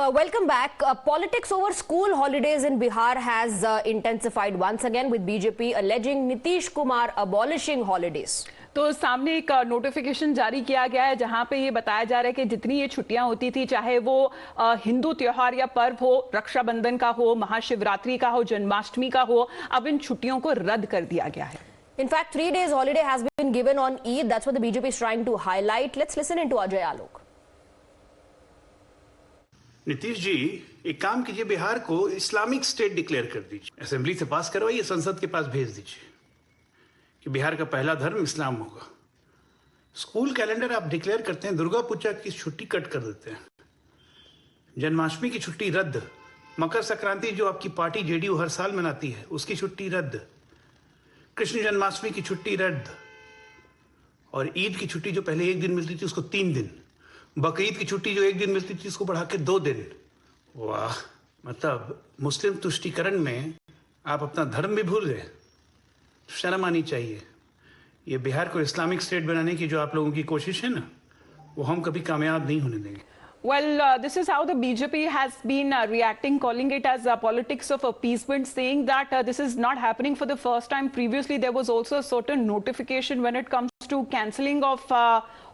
Welcome back. Politics over school holidays in Bihar has intensified once again, with BJP alleging Nitish Kumar abolishing holidays. तो सामने एक notification जारी किया गया है जहां पे ये बताया जा रहा है कि जितनी ये छुट्टियां होती थी, चाहे वो हिंदू त्योहार या पर्व हो, रक्षाबंधन का हो, महाशिवरात्रि का हो, जन्माष्टमी का हो, अब इन छुट्टियों को रद्द कर दिया गया है. In fact, 3 days holiday has been given on Eid. That's what the BJP is trying to highlight. Let's listen into Ajay Alok. Nitish ji, एक काम कीजिए, बिहार को इस्लामिक स्टेट डिक्लेयर कर दीजिए, असेंबली से पास करवाइए, संसद के पास भेज दीजिए कि बिहार का पहला धर्म इस्लाम होगा. स्कूल कैलेंडर आप डिक्लेयर करते हैं, दुर्गा पूजा की छुट्टी कट कर देते हैं, जन्माष्टमी की छुट्टी रद्द, मकर संक्रांति जो आपकी पार्टी जेडीयू हर साल मनाती है उसकी छुट्टी रद्द, कृष्ण जन्माष्टमी की छुट्टी रद्द, और ईद की छुट्टी जो पहले 1 दिन मिलती थी उसको 3 दिन, बकरीद की छुट्टी जो 1 दिन मिलती थी उसको बढ़ा के 2 दिन. वाह, मतलब मुस्लिम तुष्टीकरण में आप अपना धर्म भी भूल गए. शर्म आनी चाहिए. ये बिहार को इस्लामिक स्टेट बनाने की जो आप लोगों की कोशिश है ना, वो हम कभी कामयाब नहीं होने देंगे. Well, this is how the BJP has been reacting, calling it as politics of appeasement, saying that this is not happening for the first time. Previously, there was also a certain notification when it comes to cancelling of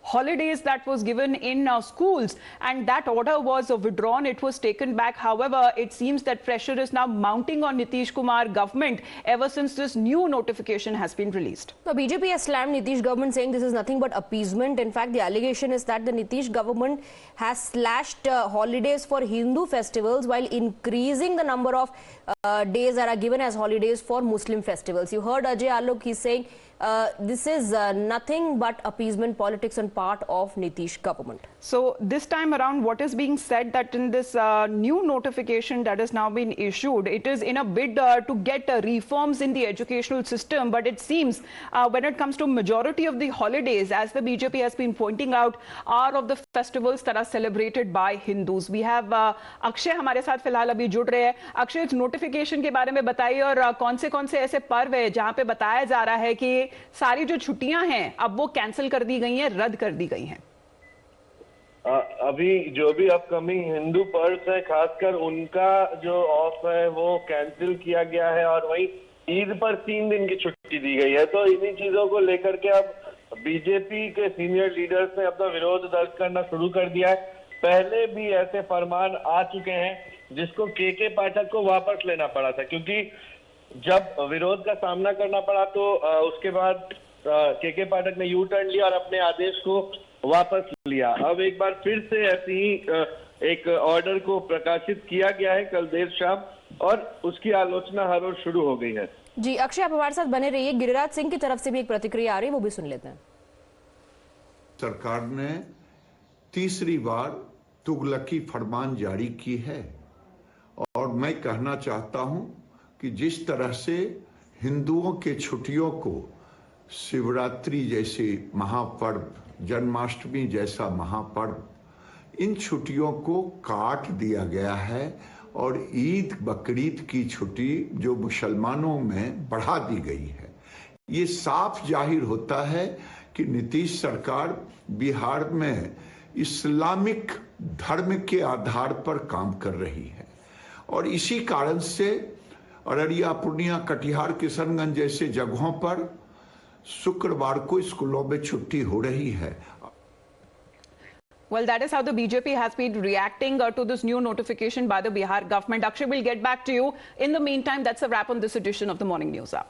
holidays that was given in schools, and that order was withdrawn. It was taken back. However, it seems that pressure is now mounting on Nitish Kumar government ever since this new notification has been released. The BJP has slammed Nitish government, saying this is nothing but appeasement. In fact, the allegation is that the Nitish government has slashed holidays for Hindu festivals while increasing the number of days that are given as holidays for Muslim festivals. You heard Ajay Alok, he's saying this is nothing but appeasement politics on part of Nitish government. So this time around, what is being said that in this new notification that has now been issued, it is in a bid to get reforms in the educational system. But it seems when it comes to majority of the holidays, as the BJP has been pointing out, are of the festivals that are celebrated by Hindus. We have Akshay हमारे साथ फिलहाल अभी जुड़ रहे हैं. अक्षय, इस notification के बारे में बताइए, और कौन से ऐसे पर्व है जहां पे बताया जा रहा है कि सारी जो छुट्टियां हैं अब वो कैंसिल कर दी गई हैं, रद्द कर दी गई हैं. अभी जो भी अपकमिंग हिंदू पर्व है, खासकर उनका जो ऑफ है वो कैंसिल किया गया है, और वहीं ईद पर 3 दिन की छुट्टी दी गई है. तो इन्हीं चीजों को लेकर के अब बीजेपी के सीनियर लीडर्स ने अपना विरोध दर्ज करना शुरू कर दिया है. पहले भी ऐसे फरमान आ चुके हैं जिसको के पाठक को वापस लेना पड़ा था, क्योंकि जब विरोध का सामना करना पड़ा तो उसके बाद के पाठक ने यू टर्न लिया और अपने आदेश को वापस लिया. अब एक बार फिर से ऐसी ही एक ऑर्डर को प्रकाशित किया गया है कल देर शाम, और उसकी आलोचना हर रोज शुरू हो गई है. जी अक्षय, आप हमारे साथ बने रहिए. गिरिराज सिंह की तरफ से भी एक प्रतिक्रिया आ रही है, वो भी सुन लेते हैं. सरकार ने तीसरी बार तुगलकी फरमान जारी की है, और मैं कहना चाहता हूं कि जिस तरह से हिंदुओं के छुट्टियों को शिवरात्रि जैसे महापर्व, जन्माष्टमी जैसा महापर्व, इन छुट्टियों को काट दिया गया है, और ईद बकरीद की छुट्टी जो मुसलमानों में बढ़ा दी गई है. ये साफ जाहिर होता है कि नीतीश सरकार बिहार में इस्लामिक धर्म के आधार पर काम कर रही है, और इसी कारण से अररिया, पूर्णिया, कटिहार, किशनगंज जैसे जगहों पर शुक्रवार को स्कूलों में छुट्टी हो रही है. Well, that is how the BJP has been reacting to this new notification by the Bihar government. Akshay, will get back to you. In the meantime, that's a wrap on this edition of the Morning News Hour.